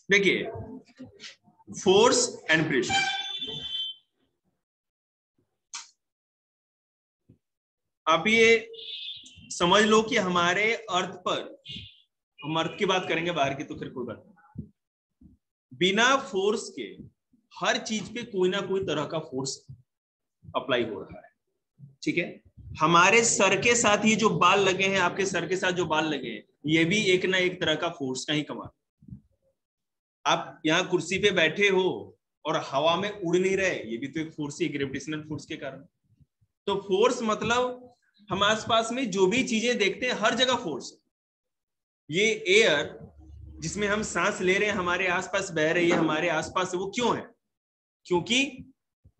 देखिए, force and pressure, आप ये समझ लो कि हमारे अर्थ पर, हम अर्थ की बात करेंगे, बाहर की तो फिर कोई बात नहीं, बिना फोर्स के हर चीज पे कोई ना कोई तरह का फोर्स अप्लाई हो रहा है, ठीक है। हमारे सर के साथ ये जो बाल लगे हैं, आपके सर के साथ जो बाल लगे हैं, ये भी एक ना एक तरह का फोर्स का ही कमाल। आप यहाँ कुर्सी पे बैठे हो और हवा में उड़ नहीं रहे, ये भी तो एक फोर्स ही, ग्रेविटेशनल फोर्स के कारण। तो फोर्स मतलब हम आसपास में जो भी चीजें देखते हैं हर जगह फोर्स है। ये एयर जिसमें हम सांस ले रहे हैं, हमारे आसपास बह रही है, हमारे आसपास, वो क्यों है? क्योंकि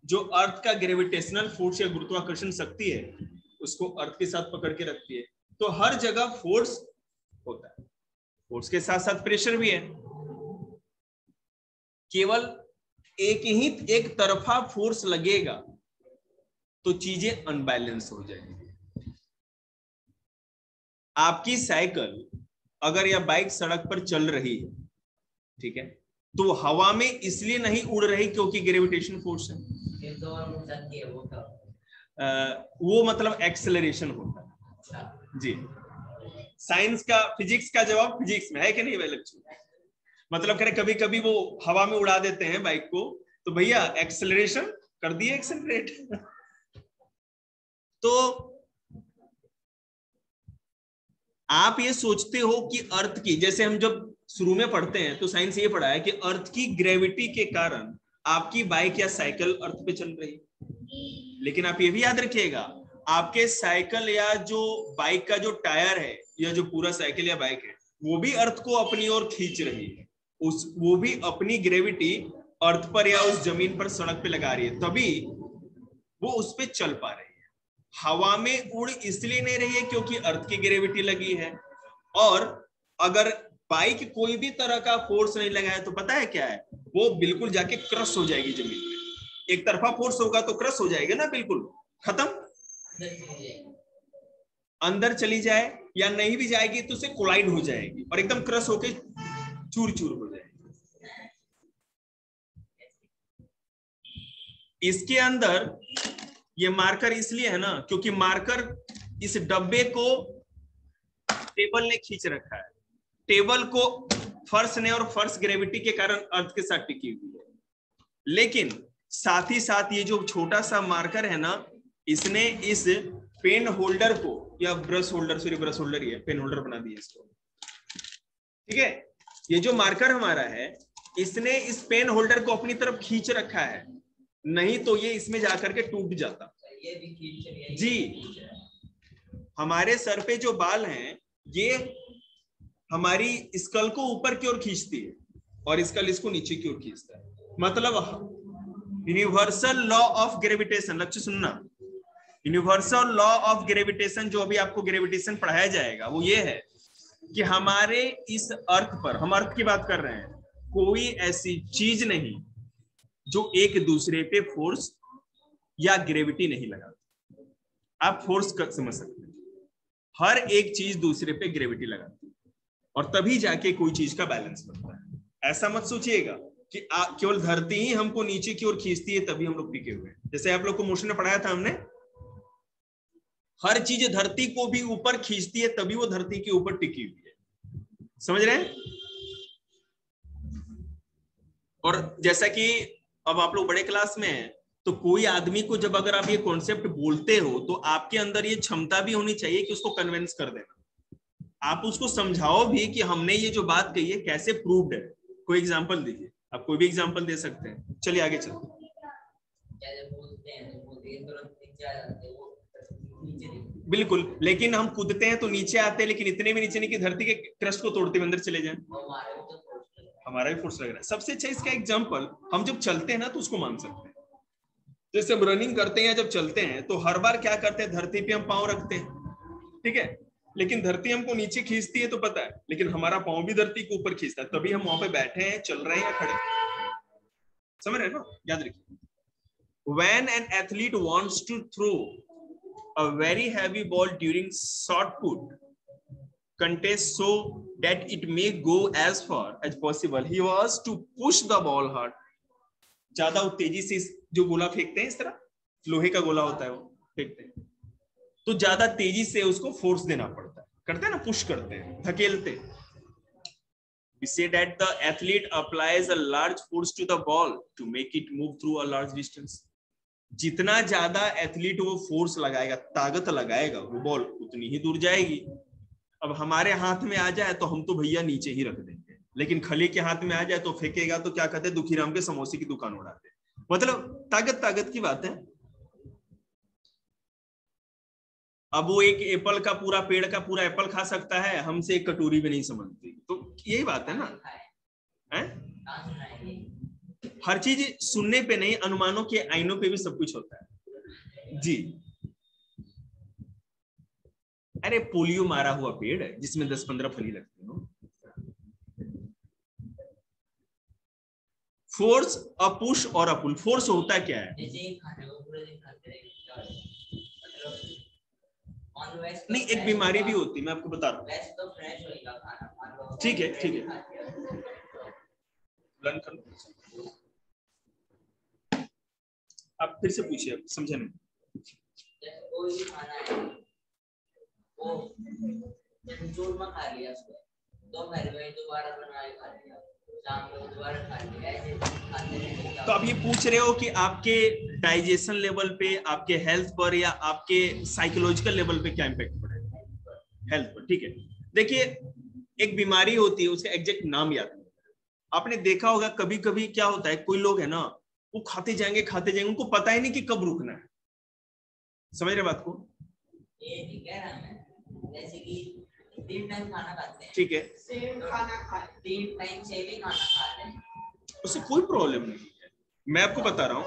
जो अर्थ का ग्रेविटेशनल फोर्स या गुरुत्वाकर्षण शक्ति है, उसको अर्थ के साथ पकड़ के रखती है। तो हर जगह फोर्स होता है, फोर्स के साथ साथ प्रेशर भी है। केवल एक तरफा फोर्स लगेगा तो चीजें अनबैलेंस हो जाएंगी। आपकी साइकिल अगर या बाइक सड़क पर चल रही है, ठीक है, तो हवा में इसलिए नहीं उड़ रही क्योंकि ग्रेविटेशन फोर्स है, वो मतलब एक्सेलरेशन होता है जी। साइंस का, फिजिक्स का जवाब फिजिक्स में है कि नहीं भाई लक्ष्मी? मतलब करें कभी कभी वो हवा में उड़ा देते हैं बाइक को, तो भैया एक्सेलरेशन कर दिए, एक्सेलरेट। तो आप ये सोचते हो कि अर्थ की, जैसे हम जब शुरू में पढ़ते हैं तो साइंस ये पढ़ा है कि अर्थ की ग्रेविटी के कारण आपकी बाइक या साइकिल अर्थ पे चल रही है। लेकिन आप ये भी याद रखिएगा, आपके साइकिल या जो बाइक का जो टायर है या जो पूरा साइकिल या बाइक है, वो भी अर्थ को अपनी ओर खींच रही है। वो भी अपनी ग्रेविटी अर्थ पर या उस जमीन पर, सड़क पे लगा रही है, तभी वो उस पे चल पा रही है। हवा में उड़ इसलिए नहीं रही है क्योंकि अर्थ की ग्रेविटी लगी है। और अगर बाइक कोई भी तरह का फोर्स नहीं लगा है तो पता है क्या है, वो बिल्कुल जाके क्रश हो जाएगी जमीन में। एक तरफा फोर्स होगा तो क्रश हो जाएगा ना, बिल्कुल खत्म। अंदर चली जाए या नहीं भी जाएगी तो उसे कोलाइड हो जाएगी और एकदम क्रश होके चूर चूर हो जाएगी। इसके अंदर ये मार्कर इसलिए है ना, क्योंकि मार्कर इस डब्बे को टेबल ने खींच रखा है। टेबल को फर्श ने, और फर्श ग्रेविटी के कारण अर्थ के साथ टिकी हुई है। लेकिन साथ ही साथ ये जो छोटा सा मार्कर है ना, इसने इस पेन होल्डर को, या brush holder, sorry brush holder ही है, पेन होल्डर बना दिया इसको, ठीक है। ये जो मार्कर हमारा है, इसने इस पेन होल्डर को अपनी तरफ खींच रखा है, नहीं तो ये इसमें जाकर के टूट जाता। ये भी खींच रही है जी। हमारे सर पे जो बाल हैं, ये हमारी स्कल को ऊपर की ओर खींचती है और स्कल इसको नीचे की ओर खींचता है। मतलब यूनिवर्सल लॉ ऑफ ग्रेविटेशन, लक्ष्य सुनना, यूनिवर्सल लॉ ऑफ ग्रेविटेशन जो अभी आपको ग्रेविटेशन पढ़ाया जाएगा, वो ये है कि हमारे इस अर्थ पर, हम अर्थ की बात कर रहे हैं, कोई ऐसी चीज नहीं जो एक दूसरे पे फोर्स या ग्रेविटी नहीं लगाती। आप फोर्स समझ सकते हैं, हर एक चीज दूसरे पे ग्रेविटी लगाती है और तभी जाके कोई चीज का बैलेंस बनता है। ऐसा मत सोचिएगा कि केवल धरती ही हमको नीचे की ओर खींचती है तभी हम लोग टिके हुए हैं। जैसे आप लोग को मोशन में पढ़ाया था हमने, हर चीज धरती को भी ऊपर खींचती है तभी वो धरती के ऊपर टिकी हुई है। समझ रहे हैं? और जैसा कि अब आप लोग बड़े क्लास में हैं, तो कोई आदमी को जब अगर आप ये कॉन्सेप्ट बोलते हो तो आपके अंदर ये क्षमता भी होनी चाहिए कि उसको कन्विंस कर देना। आप उसको समझाओ भी कि हमने ये जो बात कही है कैसे प्रूव्ड है। कोई एग्जांपल दीजिए, आप कोई भी एग्जांपल दे सकते हैं। चलिए आगे चलते बिल्कुल, लेकिन हम कूदते हैं तो नीचे आते हैं, लेकिन इतने भी नीचे नहीं कि धरती के क्रस्ट को तोड़ते हुए अंदर चले जाएं। हमारा भी फोर्स लग रहा है। सबसे अच्छा इसका एग्जांपल, हम जब चलते हैं ना तो उसको मान सकते हैं। जैसे हम रनिंग करते हैं, जब चलते हैं तो हर बार क्या करते हैं, धरती पे हम पांव रखते हैं, ठीक है, लेकिन धरती हमको नीचे खींचती है तो पता है, लेकिन हमारा पांव भी धरती के ऊपर खींचता है, तभी हम वहां पे बैठे हैं, चल रहे हैं या खड़े। समझ रहे हैं ना? याद रखिए, when an athlete wants to throw a very heavy ball during shot put, contest so that it may go as far as possible. He was to push the ball hard. ज्यादा तेजी से जो गोला फेंकते हैं, इस तरह लोहे का गोला होता है वो फेंकते हैं, तो ज्यादा तेजी से उसको फोर्स देना पड़ता है, करते हैं ना, पुश करते हैं, धकेलते हैं. We say that the athlete applies a large force to the ball to make it move through a large distance. जितना ज्यादा एथलीट वो फोर्स लगाएगा, ताकत लगाएगा, वो बॉल उतनी ही दूर जाएगी. अब हमारे हाथ में आ जाए तो हम तो भैया नीचे ही रख देंगे, लेकिन खली के हाथ में आ जाए तो फेंकेगा तो क्या कहते हैं, दुखीराम के समोसे की दुकान उड़ाते. मतलब ताकत की बात है. अब वो एक एप्पल का पूरा पेड़ का पूरा एप्पल खा सकता है, हमसे एक कटोरी भी नहीं समझती. तो यही बात है ना, है? हर चीज सुनने पे नहीं, अनुमानों के आईनों पे भी सब कुछ होता है जी. अरे पोलियो मारा हुआ पेड़ है जिसमें 10-15 फली लगती हो. फोर्स, अ पुश और अ पुल. फोर्स होता क्या है? नहीं, एक बीमारी भी होती है, मैं आपको बता रहा हूँ. ठीक है लर्न कर लो. आप फिर से पूछिए, समझे नहीं. कोई भी खाना है वो चूरमा खा लिया, दोपहर में दोबारा बना के खा लिया, शाम को दोबारा खा लिया, ऐसे खाते हैं. तो आप ये पूछ रहे हो कि आपके डाइजेशन लेवल पे, आपके हेल्थ पर, या आपके साइकोलॉजिकल लेवल पे क्या इम्पैक्ट पड़ेगा? हेल्थ पर. ठीक है, देखिए एक बीमारी होती है, उसका एग्जैक्ट नाम याद नहीं. आपने देखा होगा कभी कभी क्या होता है, कोई लोग है ना, वो खाते जाएंगे, उनको पता ही नहीं कि कब रुकना है. समझ रहे बात को? ये कह रहा मैं, जैसे कि 3 टाइम खाना खाते हैं, ठीक है, सेम खाना खाते 3 टाइम सेम ही खाना खाते हैं, उससे कोई प्रॉब्लम नहीं है. मैं आपको बता रहा हूँ,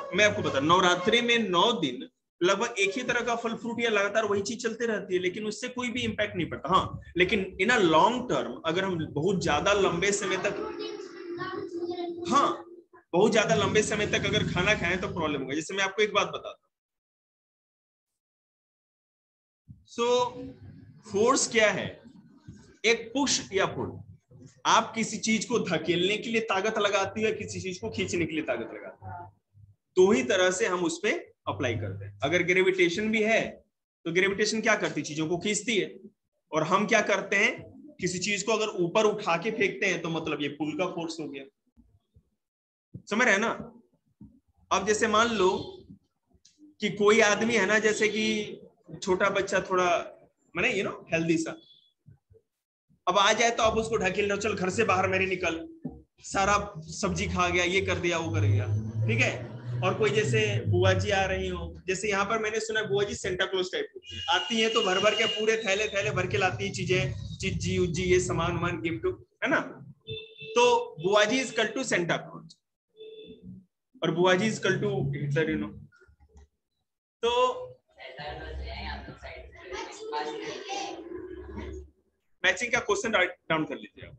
नवरात्रि में 9 दिन लगभग एक ही तरह का फल फ्रूट या लगातार वही चीज चलते रहती है, लेकिन उससे कोई भी इंपैक्ट नहीं पड़ता. हाँ, लेकिन इन अ लॉन्ग टर्म अगर हम बहुत ज्यादा लंबे समय तक, हाँ बहुत ज्यादा लंबे समय तक अगर खाना खाएं तो प्रॉब्लम होगा. जैसे मैं आपको एक बात बताता हूँ. फोर्स क्या है? एक पुश या पुल. आप किसी चीज को धकेलने के लिए ताकत लगाती है, किसी चीज को खींचने के लिए ताकत लगाती है. दो ही तरह से हम उस पर अप्लाई करते हैं. अगर ग्रेविटेशन भी है तो ग्रेविटेशन क्या करती है, चीजों को खींचती है. और हम क्या करते हैं, किसी चीज को अगर ऊपर उठा के फेंकते हैं तो मतलब ये पुल का फोर्स हो गया. समझ रहे हैं ना? अब जैसे मान लो कि कोई आदमी है ना, जैसे कि छोटा बच्चा, थोड़ा माने हेल्दी सा, अब आ जाए तो आप उसको ढकेल लो, चल घर से बाहर मेरे निकल, सारा सब्जी खा गया, ये कर दिया, वो कर गया, ठीक है. और कोई जैसे बुआ जी आ रही हो, जैसे यहाँ पर मैंने सुना बुआ जी सेंटा क्लॉज टाइप आती है, तो भर भर के पूरे थैले भर के लाती है चीजें, चिज्जी उज्जी, ये सामान गिफ्ट, है ना. तो बुआ जी इज कल टू सेंटा क्लॉज और बुआ जी इज कल टू हिटलर, तो मैचिंग का क्वेश्चन राइट डाउन कर लीजिए आप.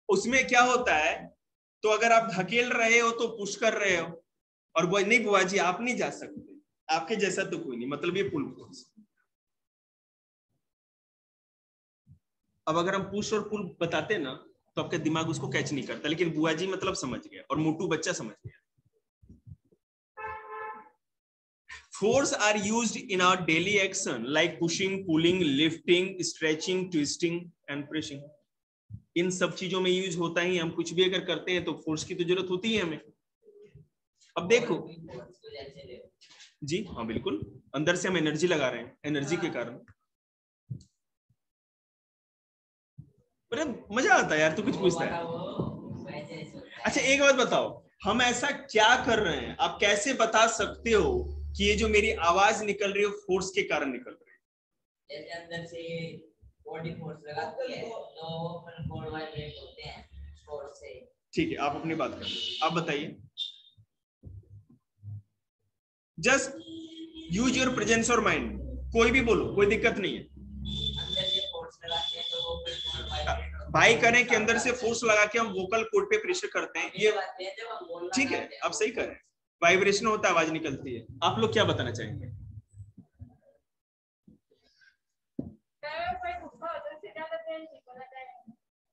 उसमें क्या होता है, तो अगर आप धकेल रहे हो तो पुश कर रहे हो, और वो नहीं बुआ जी आप नहीं जा सकते, आपके जैसा तो कोई नहीं, मतलब ये पुल फोर्स. अब अगर हम पुश और पुल बताते ना तो आपका दिमाग उसको कैच नहीं करता, लेकिन बुआ जी मतलब समझ गया और मोटू बच्चा समझ गया. Force are used in our daily action like pushing, pulling, lifting, stretching, twisting and pressing. इन सब चीजों में यूज होता ही. हम कुछ भी अगर करते हैं तो फोर्स की तो जरूरत होती है हमें. अब देखो जी, हाँ बिल्कुल, अंदर से हम एनर्जी लगा रहे हैं, एनर्जी के कारण. अरे मजा आता है यार, तू कुछ पूछता है. अच्छा एक बात बताओ, हम ऐसा क्या कर रहे हैं, आप कैसे बता सकते हो कि ये जो मेरी आवाज निकल रही है फोर्स के कारण निकल रही है? जैसे अंदर से बॉडी फोर्स लगाती है तो कोड वाइब्रेट होते हैं फोर्स से. ठीक है, आप अपनी बात कर लो, आप बताइए. जस्ट यूज योर प्रेजेंस और माइंड, कोई भी बोलो, कोई दिक्कत नहीं है. अंदर से फोर्स लगाते हैं तो वो फिर भाई करें कि अंदर से फोर्स लगा के हम वोकल कॉर्ड पे प्रेशर करते हैं, ये ठीक है, आप सही करें. वाइब्रेशन होता है, आवाज निकलती है. आप लोग क्या बताना चाहेंगे?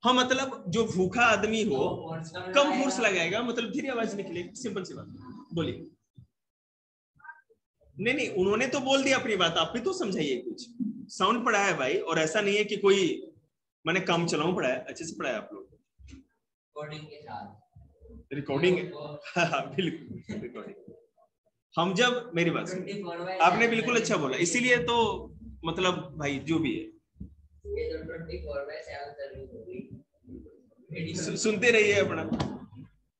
हाँ मतलब जो भूखा आदमी हो कम फोर्स लगाएगा, मतलब धीरे आवाज निकलेगी, सिंपल सी बात। बोलिए। नहीं उन्होंने तो बोल दिया अपनी बात, आप भी तो समझाइए कुछ। साउंड पढ़ा है भाई, और ऐसा नहीं है कि कोई मैंने कम चलाऊं, पढ़ा है, अच्छे से पढ़ा है आप लोग रिकॉर्डिंग के साथ। रिकॉर्डिंग बिल्कुल रिकॉर्डिंग। हम जब, मेरी बात सुनिए, आपने बिल्कुल अच्छा बोला, इसीलिए तो मतलब भाई जो भी है सुनते रहिए अपना।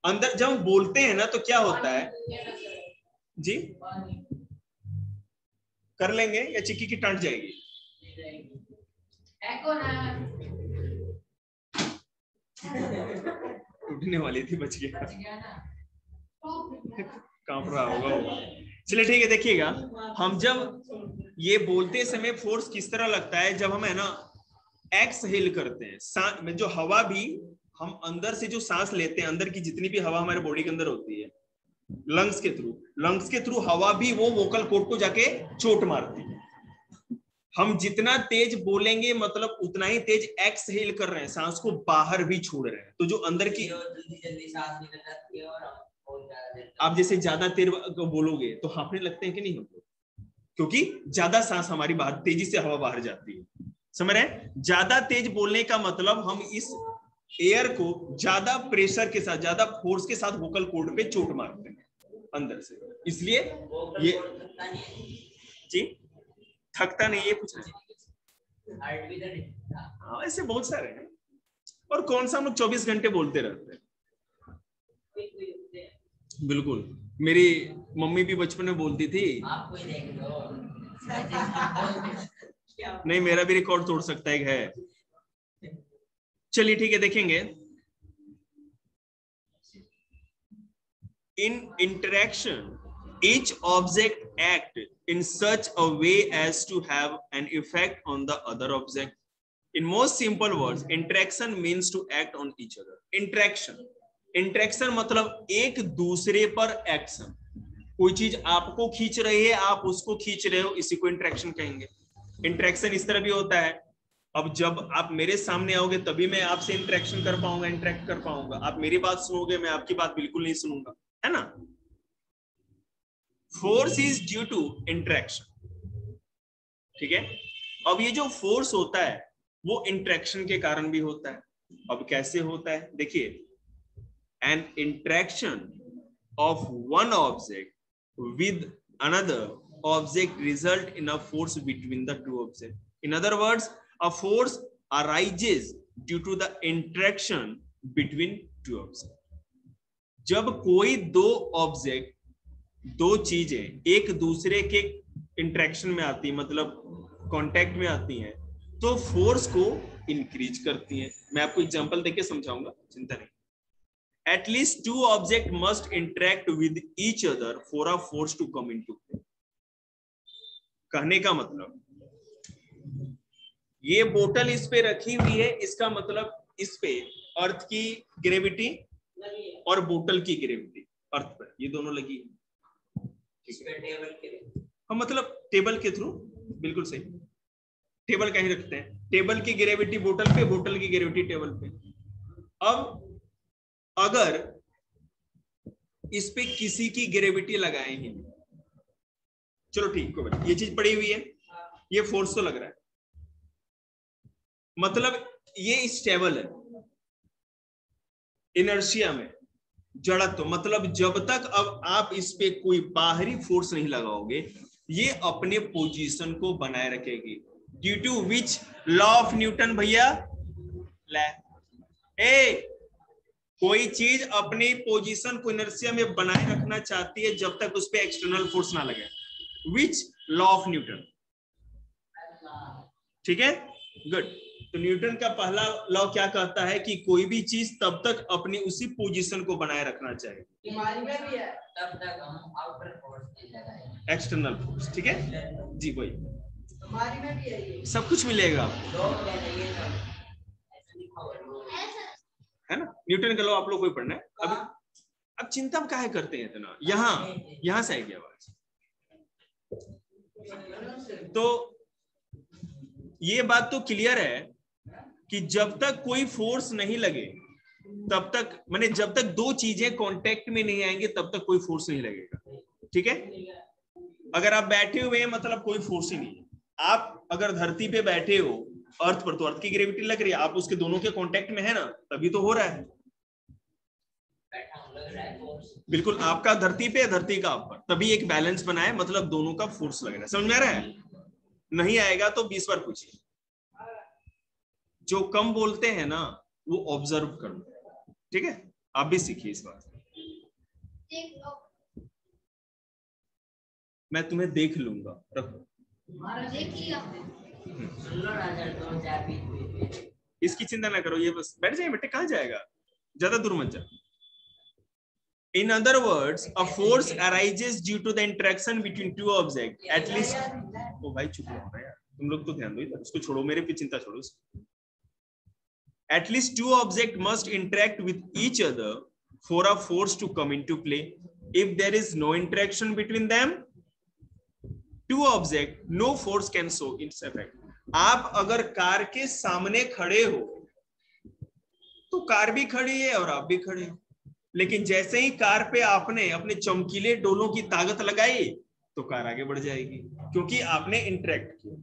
अंदर जब हम बोलते हैं ना तो क्या होता है जी, कर लेंगे या चिक्की की टंट जाएगी? टूटने वाली थी, बच गया कांप रहा होगा वो। चलिए ठीक है, देखिएगा हम जब ये बोलते समय फोर्स किस तरह लगता है, जब हम है ना एक्सहेल करते हैं, जो हवा भी हम अंदर से जो सांस लेते हैं, अंदर की जितनी भी हवा हमारे बॉडी के अंदर होती है लंग्स के थ्रू हवा भी वो वोकल कॉर्ड को जाके चोट मारती है। हम जितना तेज बोलेंगे मतलब उतना ही तेज एक्सहेल कर रहे हैं, सांस को बाहर भी छोड़ रहे हैं। तो जो अंदर की जल्दी सांस निकल जाती है, और आप जैसे ज्यादा तेज बोलोगे तो हांफने लगते हैं कि नहीं हमको, क्योंकि ज्यादा सांस हमारी बाहर, तेजी से हवा बाहर जाती है। समझ रहे हैं? ज्यादा तेज बोलने का मतलब हम इस एयर को ज्यादा प्रेशर के साथ, ज्यादा फोर्स के साथ वोकल कॉर्ड पे चोट मारते हैं अंदर से, इसलिए ये जी थकता नहीं है पूछ रहे हैं। हाँ ऐसे बहुत सारे हैं, और कौन सा हम लोग 24 घंटे बोलते रहते हैं। बिल्कुल, मेरी मम्मी भी बचपन में बोलती थी, नहीं मेरा भी रिकॉर्ड तोड़ सकता है। चलिए ठीक है, देखेंगे इन interaction each object act in such a way as to have an effect on the other object. In most simple words, interaction means to act on each other. Interaction मतलब एक दूसरे पर एक्शन, कोई चीज आपको खींच रही है, आप उसको खींच रहे हो, इसी को इंटरेक्शन कहेंगे। इंटरेक्शन इस तरह भी होता है, अब जब आप मेरे सामने आओगे तभी मैं आपसे इंटरेक्शन कर पाऊंगा, इंटरेक्ट कर पाऊंगा। आप मेरी बात सुनोगे, मैं आपकी बात बिल्कुल नहीं सुनूंगा, है ना। Force is due to interaction, ठीक है। अब ये जो फोर्स होता है वो इंटरेक्शन के कारण भी होता है। अब कैसे होता है देखिए, N interaction of one object with another object result in a force between the two objects. In other words, a force arises due to the interaction between two objects. जब कोई दो ऑब्जेक्ट, दो चीजें एक दूसरे के इंटरेक्शन में आती है, मतलब कांटेक्ट में आती हैं, तो फोर्स को इंक्रीज करती हैं। मैं आपको एग्जांपल देके समझाऊंगा, चिंता नहीं। At least two objects must interact with each other for a force to come into play. कहने का मतलब ये बोतल इस पे रखी हुई है, इसका मतलब इस पे अर्थ की ग्रेविटी और बोतल की ग्रेविटी अर्थ पर, ये दोनों लगी है। टेबल के, हाँ मतलब टेबल के थ्रू, बिल्कुल सही। टेबल कहीं रखते हैं, टेबल की ग्रेविटी बोतल पे, बोतल की ग्रेविटी टेबल पे। अब अगर इस पे किसी की ग्रेविटी लगाए ही, चलो ठीक है, ये चीज पड़ी हुई है, ये फोर्स तो लग रहा है, मतलब ये स्टेबल है इनर्शिया में, जड़त्व, मतलब जब तक अब आप इस पे कोई बाहरी फोर्स नहीं लगाओगे ये अपने पोजीशन को बनाए रखेगी। Due to which law of Newton भैया, कोई चीज अपनी पोजीशन को इनर्शिया में बनाए रखना चाहती है जब तक उस पे एक्सटर्नल फोर्स ना लगे। विच लॉ ऑफ न्यूटन, ठीक है, गुड। तो न्यूटन का पहला लॉ क्या कहता है कि कोई भी चीज तब तक अपनी उसी पोजीशन को बनाए रखना चाहिए, हमारी में भी है, तब तक हम आउटर फोर्स नहीं लगाएंगे, एक्सटर्नल फोर्स, ठीक है जी। वही हमारी में भी है, सब कुछ मिलेगा आपको, है ना। न्यूटन का लॉ आप लोग को पढ़ना है। अब चिंता काहे करते हैं इतना, यहां से आएगी आवाज। तो ये बात तो क्लियर है कि जब तक कोई फोर्स नहीं लगे तब तक, माने जब तक दो चीजें कांटेक्ट में नहीं आएंगे तब तक कोई फोर्स नहीं लगेगा। ठीक है, अगर आप बैठे हुए हैं मतलब कोई फोर्स ही नहीं है। आप अगर धरती पे बैठे हो अर्थ पर, तो अर्थ की ग्रेविटी लग रही है, आप उसके दोनों के कांटेक्ट में है ना, तभी तो हो रहा है। बिल्कुल, आपका धरती पे, धरती का आप पर, तभी एक बैलेंस बना है, मतलब दोनों का फोर्स लग रहा है। समझ में आ रहा है? नहीं आएगा तो 20 बार पूछिए। जो कम बोलते हैं ना वो ऑब्जर्व कर लो, ठीक है? आप भी सीखिए इस बात। मैं तुम्हें देख लूंगा, रखो। इसकी चिंता ना करो, ये बस बैठ जाए बेटे, कहाँ जाएगा, ज्यादा दूर मत जा। In other words, a force arises due to the interaction between two objects. At least, ओ भाई चुप रहो यार, तुम लोग तो ध्यान दो इधर, उसको छोड़ो, मेरे पे चिंता छोड़ो। At least two objects must interact with each other for a force to come into play. If there is no interaction between them, two objects, no force can show its effect. आप अगर car के सामने खड़े हो तो car भी खड़ी है और आप भी खड़े हो, लेकिन जैसे ही कार पे आपने अपने चमकीले डोलों की ताकत लगाई तो कार आगे बढ़ जाएगी, क्योंकि आपने इंटरेक्ट किया,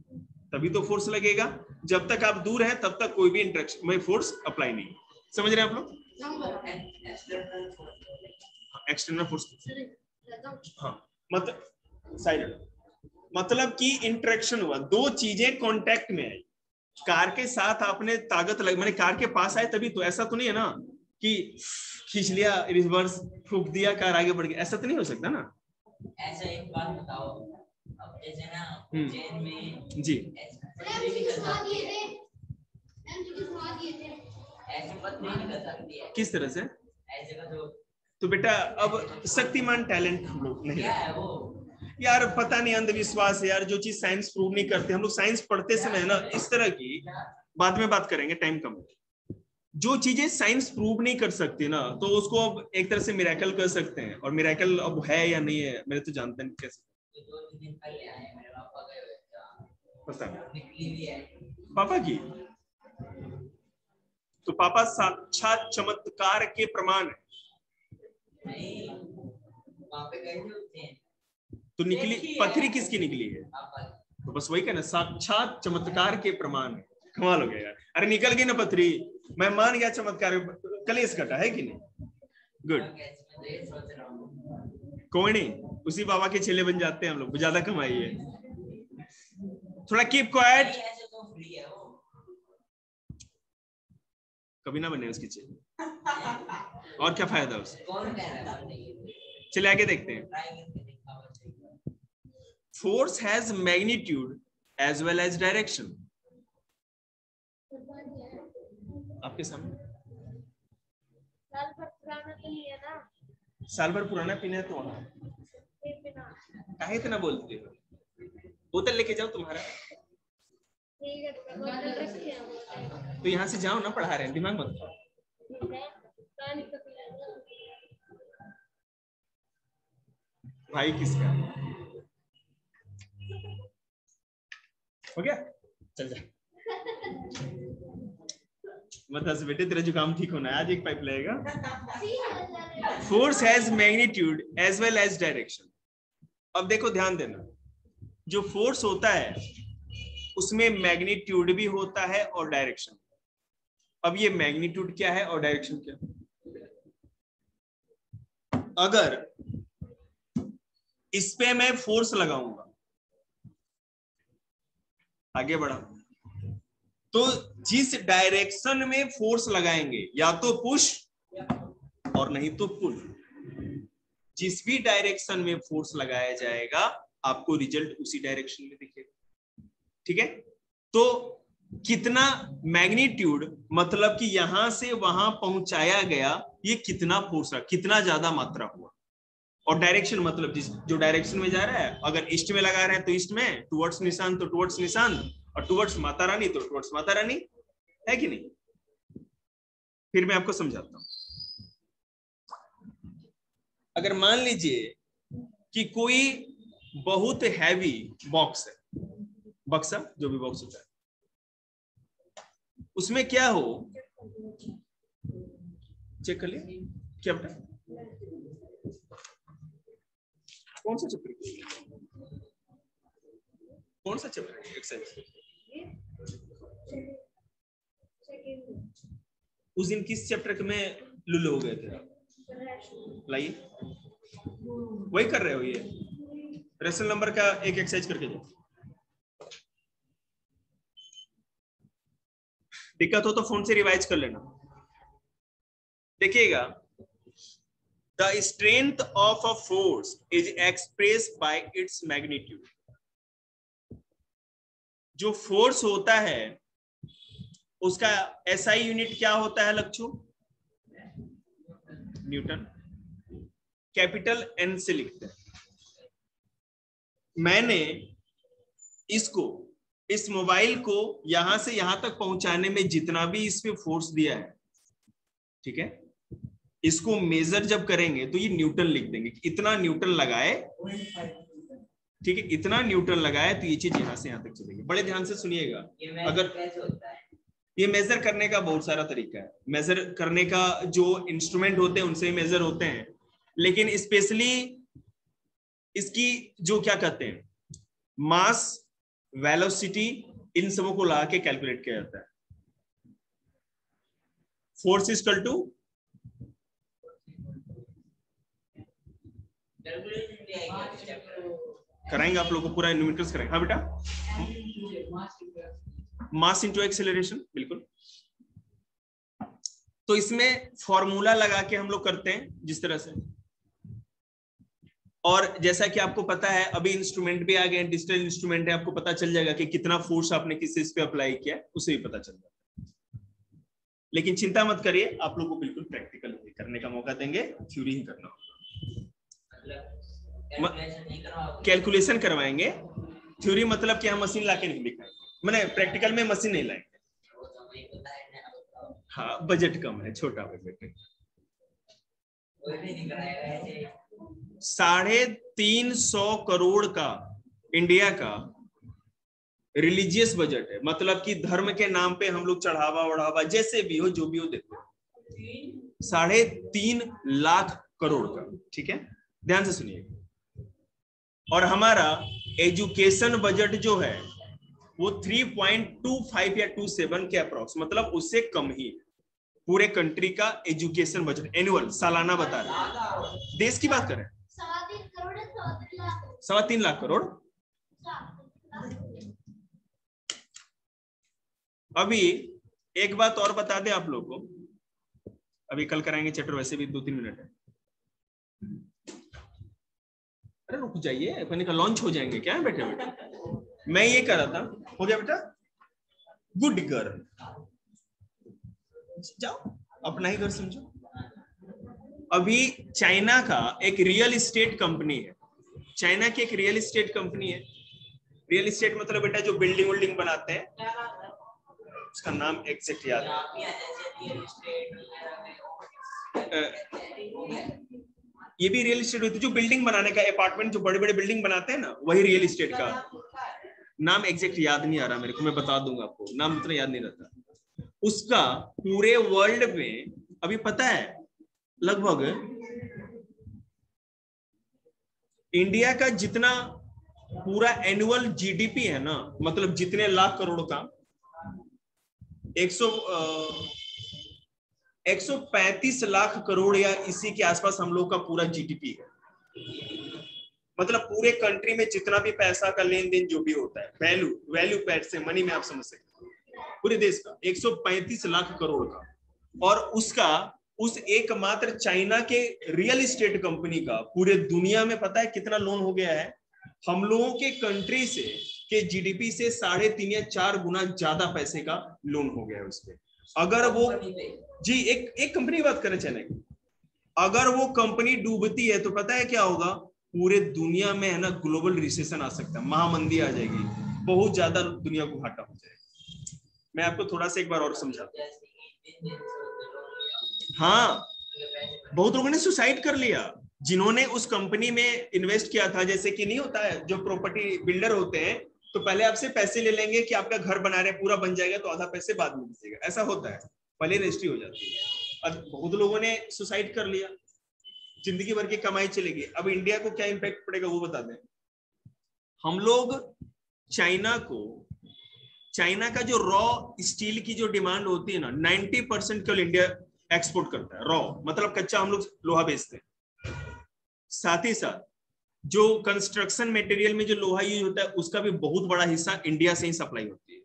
तभी तो फोर्स लगेगा। जब तक आप दूर हैं तब तक कोई भी इंटरेक्शन में फोर्स अप्लाई नहीं। समझ रहे हैं आप लोग? एक्सटर्नल फोर्स, हाँ, मतलब कि इंटरेक्शन हुआ, दो चीजें कांटेक्ट में आई, कार के साथ आपने ताकत लग, मैंने कार के पास आए तभी तो, ऐसा तो नहीं है ना कि खींच लिया, रिवर्स फूंक दिया, कार आगे बढ़ गई, ऐसा तो नहीं हो सकता ना। ऐसा एक बात बताओ, अब जैसे ना उज्जैन में जी ऐसे पत्नी निकल सकती है, किस तरह से? ऐसे का तो बेटा अब शक्तिमान टैलेंट हम लोग नहीं क्या है वो यार, पता नहीं, अंधविश्वास है यार, जो चीज साइंस प्रूव नहीं करते। हम लोग साइंस पढ़ते समय ना इस तरह की, बाद में बात करेंगे, टाइम कम है। जो चीजें साइंस प्रूव नहीं कर सकती ना, तो उसको अब एक तरह से मिरेकल कर सकते हैं, और मिरेकल अब है या नहीं है मेरे तो जानते नहीं कैसे। पता पापा की, तो पापा साक्षात चमत्कार के प्रमाण है। तो निकली पथरी किसकी निकली है? तो बस वही कहना, साक्षात चमत्कार के प्रमाण है। कमाल हो गया यार, अरे निकल गई ना पथरी, मैं मान गया चमत्कार, कलेश कटा है कि नहीं? गुड, कोई नहीं, उसी बाबा के चेले बन जाते हैं हम लोग, ज्यादा कमाई है। थोड़ा कीप क्वाइट, कभी ना बने उसके चेले, और क्या फायदा उसको। चले आगे देखते हैं। Force has magnitude as well as direction. आपके सामने साल भर पुराना पीना है तो काहे इतना बोलते हो? बोतल लेके जाओ तुम्हारा, तो यहाँ से जाओ ना, पढ़ा रहे हैं, दिमाग मत खाओ। भाई किसका हो गया? चल जा मत हंस बेटे, तेरा जुकाम ठीक होना है, आज एक पाइप लगेगा। Force has magnitude as well as direction. अब देखो ध्यान देना, जो फोर्स होता है उसमें मैग्नीट्यूड भी होता है और डायरेक्शन। अब ये मैग्नीट्यूड क्या है और डायरेक्शन क्या है? अगर इस पे मैं फोर्स लगाऊंगा, आगे बढ़ा, तो जिस डायरेक्शन में फोर्स लगाएंगे, या तो पुश और नहीं तो पुल, जिस भी डायरेक्शन में फोर्स लगाया जाएगा आपको रिजल्ट उसी डायरेक्शन में दिखेगा। ठीक है, तो कितना मैग्नीट्यूड, मतलब कि यहां से वहां पहुंचाया गया, ये कितना फोर्स रहा, कितना ज्यादा मात्रा हुआ, और डायरेक्शन मतलब जिस जो डायरेक्शन में जा रहा है, अगर ईस्ट में लगा रहे हैं तो ईस्ट में, टुवर्ड्स निशान तो टुवर्ड्स निशान, और टुवर्ड्स माता रानी तो टुवर्ड्स माता रानी, है कि नहीं? फिर मैं आपको समझाता हूं। अगर मान लीजिए कि कोई बहुत हैवी बॉक्स है, बक्सा जो भी बॉक्स होता है, उसमें क्या हो, चेक कर लिया क्या बेटा, कौन सा चैप्टर, कौन सा चैप्टर है एक्सरसाइज? उस दिन किस चैप्टर में लुल्ले हो गए थे? लाइए वही कर रहे हो, ये रेशनल नंबर का एक एक्सरसाइज करके जाओ। दिक्कत हो तो फोन से रिवाइज कर लेना। देखिएगा, the strength of a force is expressed by its magnitude. जो फोर्स होता है उसका एसआई यूनिट क्या होता है लक्ष्यों? न्यूटन। कैपिटल एन से लिखते हैं। मैंने इसको, इस मोबाइल को यहां से यहां तक पहुंचाने में जितना भी इस पे फोर्स दिया है, ठीक है, इसको मेजर जब करेंगे तो ये न्यूटन लिख देंगे, इतना न्यूटन लगाए, ठीक है, इतना न्यूटन लगाए तो ये चीज यहां से यहां तक चलेगी। बड़े ध्यान से सुनिएगा। अगर ये मेजर करने का बहुत सारा तरीका है, मेजर करने का जो इंस्ट्रूमेंट होते हैं उनसे मेजर होते हैं, लेकिन स्पेशली इसकी जो क्या कहते हैं, मास, वेलोसिटी, इन सबों को ला के कैलकुलेट किया जाता है। फोर्स इज इक्वल टू, कराएंगे आप लोगों को पूरा न्यूमेरिकल्स कराएंगे। हाँ बेटा, मास इंटू एक्सेलरेशन, बिल्कुल। तो इसमें फॉर्मूला लगा के हम लोग करते हैं जिस तरह से, और जैसा कि आपको पता है अभी इंस्ट्रूमेंट भी आ गए, डिजिटल इंस्ट्रूमेंट है, आपको पता चल जाएगा कि कितना फोर्स आपने किस चीज पे अप्लाई किया, उसे भी पता चल जाएगा। लेकिन चिंता मत करिए, आप लोगों को बिल्कुल प्रैक्टिकल करने का मौका देंगे, थ्योरी ही करना होगा, कैलकुलेशन करवाएंगे। थ्योरी मतलब कि हम मशीन लाके नहीं दिखाएंगे, मैंने प्रैक्टिकल में मशीन नहीं लाएंगे। हाँ, बजट कम है, छोटा बजट है। 350 करोड़ का इंडिया का रिलीजियस बजट है, मतलब कि धर्म के नाम पे हम लोग चढ़ावा उढ़ावा जैसे भी हो, जो भी हो देते हैं। 3.5 लाख करोड़ का, ठीक है, ध्यान से सुनिए। और हमारा एजुकेशन बजट जो है वो 3.25 या 27 के अप्रोक्स, मतलब उससे कम ही पूरे कंट्री का एजुकेशन बजट एनुअल, सालाना बता रहे। देश की बात करें 3.25 लाख करोड़। अभी एक बात और बता दें आप लोगों को, अभी कल कराएंगे चैप्टर, वैसे भी 2-3 मिनट है। अरे रुक जाइए, मैंने कहा लॉन्च हो जाएंगे क्या है बेटे? बेटा मैं ये कर रहा था, हो गया बेटा? गुड गर्ल, जाओ अपना ही घर समझो। अभी चाइना का एक रियल एस्टेट कंपनी है, चाइना की एक रियल एस्टेट कंपनी है। रियल एस्टेट मतलब बेटा जो बिल्डिंग विल्डिंग बनाते हैं, उसका नाम एग्जैक्ट याद है। ये भी रियल एस्टेट होती है, जो बिल्डिंग बनाने का, अपार्टमेंट जो बड़े बड़े बिल्डिंग बनाते हैं ना, वही रियल एस्टेट का नाम एग्जैक्ट याद नहीं आ रहा मेरे को, मैं बता दूंगा आपको, नाम इतना याद नहीं रहता उसका। पूरे वर्ल्ड में अभी पता है लगभग इंडिया का जितना पूरा एनुअल जीडीपी है ना, मतलब जितने लाख करोड़ का, 135 लाख करोड़ या इसी के आसपास हम लोग का पूरा जीडीपी है। मतलब पूरे कंट्री में जितना भी पैसा का लेन देन जो भी होता है, वैल्यू पैसे, मनी में आप समझ सकते हैं, पूरे देश का 135 लाख करोड़ का। और उसका उस एकमात्र चाइना के रियल एस्टेट कंपनी का पूरे दुनिया में पता है कितना लोन हो गया है? हम लोगों के कंट्री से के जीडीपी से 3.5 या 4 गुना ज्यादा पैसे का लोन हो गया है उस पे। अगर वो जी एक कंपनी की बात करें चाइना की, अगर वो कंपनी डूबती है तो पता है क्या होगा? पूरे दुनिया में है ना ग्लोबल रिसेशन आ सकता है, महामंदी आ जाएगी, बहुत ज्यादा दुनिया को घाटा हो जाएगा। मैं आपको थोड़ा सा एक बार और समझाता हूं। हाँ, बहुत लोगों ने सुसाइड कर लिया जिन्होंने उस कंपनी में इन्वेस्ट किया था। जैसे कि नहीं होता है जो प्रॉपर्टी बिल्डर होते हैं, तो पहले आपसे पैसे ले लेंगे कि आपका घर बना रहे पूरा बन जाएगा, तो आधा पैसे बाद में दीजिएगा। ऐसा होता है, पहले रजिस्ट्री हो जाती है। अब बहुत लोगों ने सुसाइड कर लिया, जिंदगी भर की कमाई चलेगी। अब इंडिया को क्या इम्पैक्ट पड़ेगा वो बता दें। हम लोग चाइना का जो रॉ स्टील की जो डिमांड होती है ना, 90% केवल इंडिया एक्सपोर्ट करता है। रॉ मतलब कच्चा हम लोग लोहा बेचते हैं। साथ ही साथ जो कंस्ट्रक्शन मटेरियल में जो लोहा यूज होता है उसका भी बहुत बड़ा हिस्सा इंडिया से ही सप्लाई होती है।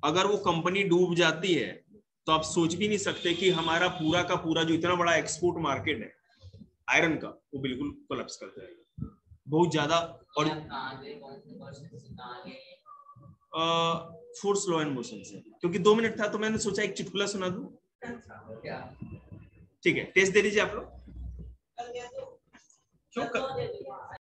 अगर वो कंपनी डूब जाती है तो आप सोच भी नहीं सकते कि हमारा पूरा का पूरा जो इतना बड़ा एक्सपोर्ट मार्केट है आयरन का, वो बिल्कुल कोलैप्स कर जाएगा बहुत ज्यादा। और फोर्स लॉ एंड मोशन से, क्योंकि 2 मिनट था तो मैंने सोचा एक चुटकुला सुना दूं। ठीक है, टेस्ट दे दीजिए आप लोग।